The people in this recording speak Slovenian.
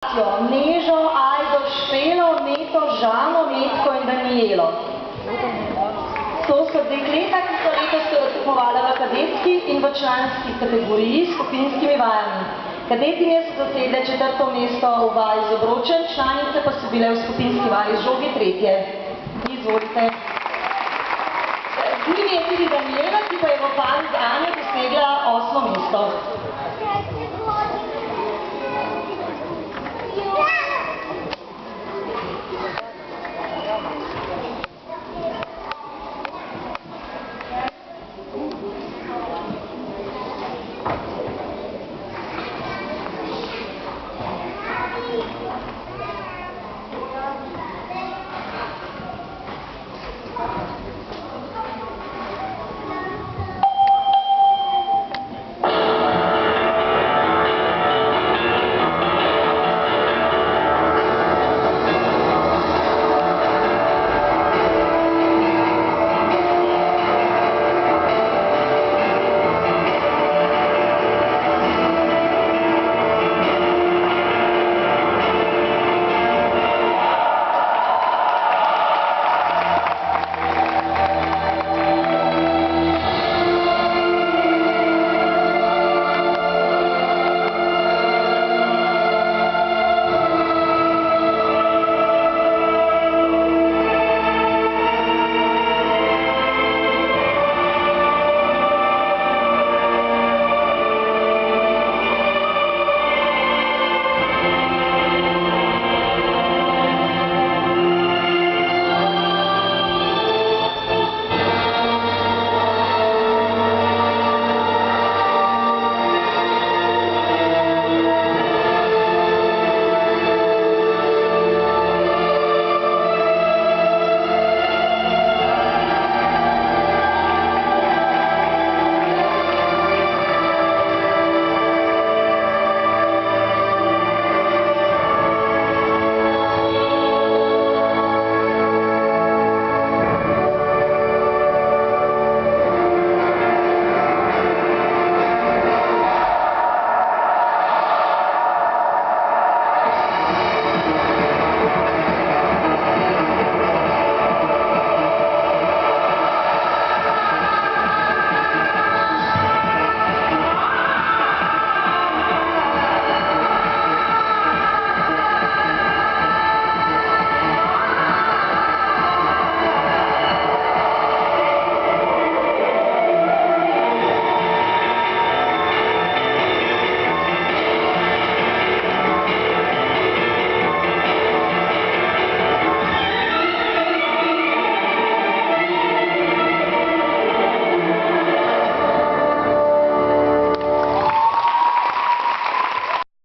Nežo, Ajdo, Špelo, Meto, Žano, Metko in Danijelo. To so dekleta, ki so letos tekmovala v kadetski in v članski kategoriji s skupinskimi vajami. Kadetinje so zasedle 4. mesto v vaji z obročem, članice pa so bile v skupinski vaji z žogi 3. Izvolite. Z njimi je tudi Danijela, ki pa je v vaji z Anjo dosegla 8. mesto.